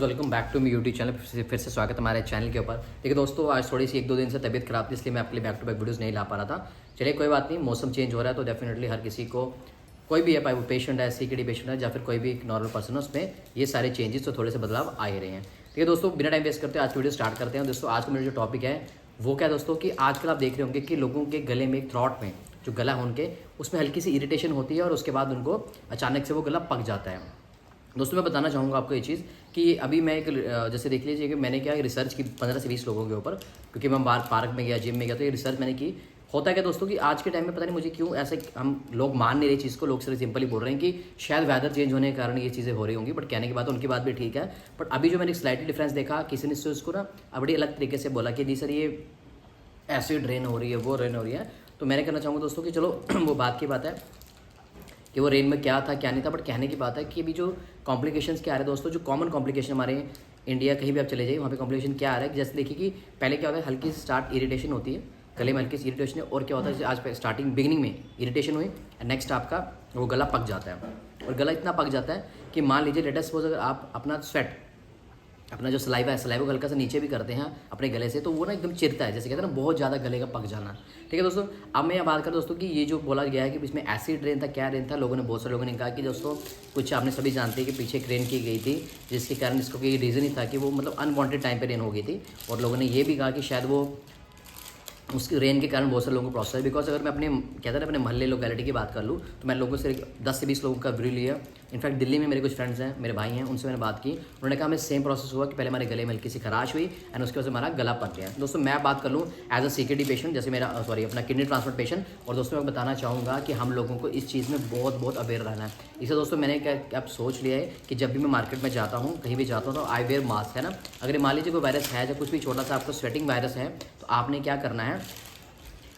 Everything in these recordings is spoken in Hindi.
Welcome back to me YouTube channel. फिर से स्वागत है हमारे चैनल के ऊपर। देखिए दोस्तों, आज थोड़ी सी 1-2 दिन से तबीयत खराब थी, इसलिए मैं आपके लिए बैक टू बैक वीडियोस नहीं ला पा रहा था। चलिए कोई बात नहीं, मौसम चेंज हो रहा है तो डेफिनेटली हर किसी को, कोई भी है, पाए वो पेशेंट है, सीकेडी पेशेंट है या फिर कोई भी नॉर्मल पर्सन है, उसमें ये सारे चेंजेस तो थोड़े से बदलाव आ ही रहे हैं। देखिए दोस्तों, बिना टाइम वेस्ट करते आज की वीडियो स्टार्ट करते हैं। दोस्तों आज का मेरा जो टॉपिक है वो क्या है दोस्तों, कि आजकल आप देख रहे होंगे कि लोगों के गले में, थ्रॉट में, जो गला है उनके, उसमें हल्की सी इरिटेशन होती है और उसके बाद उनको अचानक से वो गला पक जाता है। दोस्तों मैं बताना चाहूँगा आपको ये चीज़ कि अभी मैं एक जैसे देख लीजिए कि मैंने क्या रिसर्च की 15 से 20 लोगों के ऊपर, क्योंकि मैं बाहर पार्क में गया, जिम में गया, तो ये रिसर्च मैंने की। होता क्या दोस्तों कि आज के टाइम में पता नहीं मुझे क्यों ऐसे हम लोग मान नहीं रहे चीज़ को, लोग सिर्फ सिंपली बोल रहे हैं कि शायद वेदर चेंज होने के कारण ये चीज़ें हो रही होंगी। बट कहने की बात, उनकी बात भी ठीक है, बट अभी जो मैंने स्लाइटली डिफरेंस देखा, किसी ने उसको ना बड़ी अलग तरीके से बोला कि नहीं सर ये ऐसे ड्रेन हो रही है, वो ड्रेन हो रही है। तो मैंने कहना चाहूँगा दोस्तों कि चलो वो बात की बात है कि वो रेन में क्या था क्या नहीं था, बट कहने की बात है कि अभी जो कॉम्प्लिकेशंस क्या आ रहे हैं दोस्तों, जो कॉमन कॉम्प्लिकेशन हमारे इंडिया कहीं भी आप चले जाइए वहाँ पे कॉम्प्लिकेशन क्या आ रहा है। जैसे देखिए कि पहले क्या होता है, हल्की सी स्टार्ट इरिटेशन होती है, गले में हल्की सी इरिटेशन है, और क्या होता है आज स्टार्टिंग बिगिनिंग में इरिटेशन हुई, नेक्स्ट आपका वो गला पक जाता है। और गला इतना पक जाता है कि मान लीजिए लेटेस्ट सपोज अगर आप अपना स्वेट, अपना जो सलाइवा है, सलाइवा को हल्का सा नीचे भी करते हैं अपने गले से, तो वो ना एकदम चिरता है, जैसे कहते हैं ना बहुत ज़्यादा गले का पक जाना। ठीक है दोस्तों, अब मैं ये बात करूँ दोस्तों कि ये जो बोला गया है कि इसमें एसिड रेन था, क्या रेन था, लोगों ने, बहुत सारे लोगों ने कहा कि दोस्तों कुछ आपने सभी जानते हैं कि पीछे एक रेन की गई थी, जिसके कारण इसको कोई रीज़न ही था कि वो मतलब अनवांटेड टाइम पर रेन हो गई थी। और लोगों ने ये भी कहा कि शायद वो उसके रेन के कारण बहुत सारे लोगों को प्रॉब्लम है। बिकॉज अगर मैं अपने कहते हैं अपने मोहल्ले लोकेलिटी की बात कर लूँ तो मैं लोगों से 10 से 20 लोगों का व्यू लिया। इनफैक्ट दिल्ली में मेरे कुछ फ्रेंड्स हैं, मेरे भाई हैं, उनसे मैंने बात की, उन्होंने कहा हमें सेम प्रोसेस हुआ कि पहले हमारे गले में हल्की सी खराश हुई एंड उसके बाद हमारा गला पक गया। दोस्तों मैं बात कर लूँ एज अ सीकेडी पेशेंट, जैसे मेरा अपना किडनी ट्रांसप्लांट पेशेंट, और दोस्तों मैं बताना चाहूँगा कि हम लोगों को इस चीज़ में बहुत अवेयर रहना है। इसे दोस्तों मैंने क्या अब सोच लिया है कि जब भी मैं मार्केट में जाता हूँ, कहीं भी जाता हूँ, तो आई वेयर मास्क, है ना। अगर मान लीजिए कोई वायरस है या कुछ भी छोटा सा आपको स्वेटिंग वायरस है, तो आपने क्या करना है,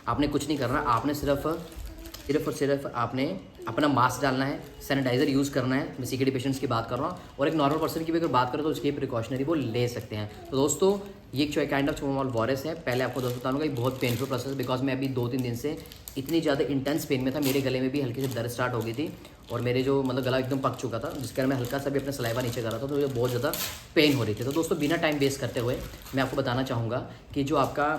आपने कुछ नहीं करना, आपने सिर्फ और सिर्फ आपने अपना मास्क डालना है, सैनिटाइज़र यूज़ करना है। मैं सीकेडी पेशेंट्स की बात कर रहा हूँ, और एक नॉर्मल पर्सन की भी अगर बात करें तो उसकी प्रिकॉशनरी वो ले सकते हैं। तो दोस्तों ये एक काइंड ऑफ स्मॉल वायरस है। पहले आपको दोस्तों बताऊँगा, ये बहुत पेनफुल प्रोसेस, बिकॉज मैं अभी 2-3 दिन से इतनी ज़्यादा इंटेंस पेन में था, मेरे गले में भी हल्की से दर्द स्टार्ट हो गई थी, और मेरे जो मतलब गला एकदम पक चुका था, जिसके कारण मैं हल्का सा भी अपना सलाइवा नीचे कर रहा था, तो मुझे बहुत ज़्यादा पेन हो रही थी। तो दोस्तों बिना टाइम वेस्ट करते हुए मैं आपको बताना चाहूँगा कि जो आपका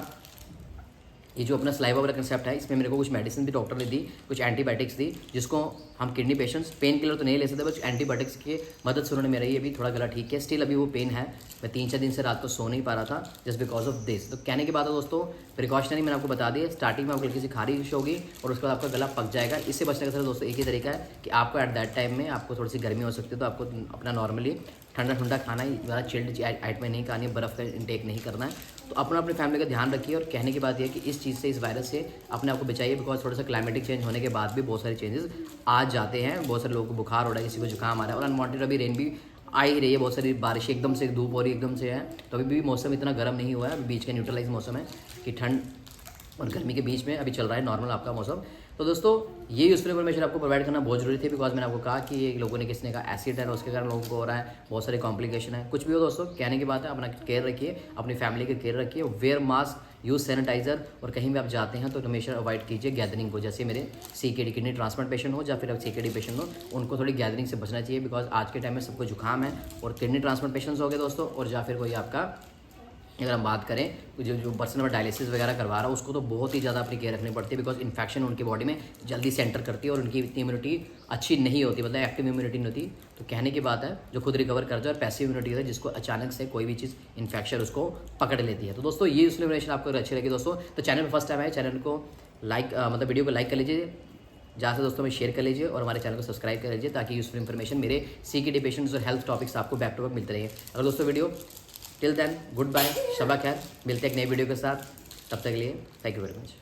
ये जो अपना सलाइवा वाला कंसेप्ट है, इसमें मेरे को कुछ मेडिसिन भी डॉक्टर ने दी, कुछ एंटीबायोटिक्स दी, जिसको हम किडनी पेशेंट्स पेन किलर तो नहीं ले सकते, बस एंटीबायोटिक्स की मदद से उन्होंने मेरा ये भी थोड़ा गला ठीक है। स्टिल अभी वो पेन है, मैं 3-4 दिन से रात को सो नहीं पा रहा था जस्ट बिकॉज ऑफ दिस। तो कहने की बात है दोस्तों, प्रिकॉशनरी मैंने आपको बता दी, स्टार्टिंग में आपको हल्की सी खारिश होगी और उसके बाद आपका गला पक जाएगा। इससे बचने का सर दोस्तों एक ही तरीका है कि आपको एट दैट टाइम में आपको थोड़ी सी गर्मी हो सकती है, तो आपको अपना नॉर्मली ठंडा खाना ही, ज़्यादा चिल्ड आइटमें नहीं खानी है, बर्फ़ का इंटेक नहीं करना है। तो अपनी फैमिली का ध्यान रखिए। और कहने की बात यह है कि इस चीज़ से, इस वायरस से अपने आप को बचाइए, बिकॉज थोड़ा सा क्लाइमेटिक चेंज होने के बाद भी बहुत सारे चेंजेस आ जाते हैं। बहुत सारे लोगों को बुखार हो रहा है, किसी को जुकाम आ रहा है, और अनवांटेड अभी रेन भी आ ही रही है, बहुत सारी बारिश एकदम से, धूप हो रही एकदम से है। तो अभी भी मौसम इतना गर्म नहीं हुआ है, बीच का न्यूट्रलाइज मौसम है कि ठंड और गर्मी के बीच में अभी चल रहा है नॉर्मल आपका मौसम। तो दोस्तों ये यूजफुल इन्फॉर्मेशन आपको प्रोवाइड करना बहुत जरूरी थी, बिकॉज मैंने आपको कहा कि ये लोगों ने, किसने कहा एसिड है, उसके कारण लोगों को हो रहा है, बहुत सारे कॉम्प्लिकेशन है। कुछ भी हो दोस्तों, कहने की बात है, अपना केयर रखिए, अपनी फैमिली की केयर रखिए, वेयर मास्क, यूज़ सैनिटाइजर, और कहीं भी आप जाते हैं तो हमेशा अवॉइड कीजिए गैदरिंग को। जैसे मेरे सीकेडी किडनी ट्रांसप्लांट पेशेंट हो या फिर अब सीकेडी पेशेंट हो, उनको थोड़ी गैदरिंग से बचना चाहिए, बिकॉज आज के टाइम में सबको जुकाम है, और किडनी ट्रांसप्लांट पेशेंट्स हो गए दोस्तों, और या फिर कोई आपका, अगर हम बात करें जो पर्सन में डायलिसिस वगैरह करवा रहा है, उसको तो बहुत ही ज़्यादा अपनी केयर रखनी पड़ती है, बिकॉज इन्फेक्शन उनकी बॉडी में जल्दी से एंटर करती है और उनकी इतनी इम्यूनिटी अच्छी नहीं होती, मतलब एक्टिव इम्यूनिटी नहीं होती। तो कहने की बात है, जो खुद रिकवर कर जाए, और पैसिव इम्यूनिटी है जिसको अचानक से कोई भी चीज़ इन्फेक्शन उसको पकड़ लेती है। तो दोस्तों ये इन्फॉर्मेशन आपको अगर अच्छी लगी दोस्तों, तो चैनल पर फर्स्ट टाइम है, चैनल को लाइक मतलब वीडियो को लाइक कर लीजिए, जहाँ से दोस्तों में शेयर कर लीजिए, और हमारे चैनल को सब्सक्राइब कर लीजिए, ताकि यूजफुल इन्फॉर्मेशन मेरे सीकेडी पेशेंट्स और हेल्थ टॉपिक्स आपको बैक टू बैक मिलते रहिए। अगर दोस्तों video till then good bye, Shaba Khair, मिलते हैं एक नई वीडियो के साथ, तब तक के लिए थैंक यू वेरी मच।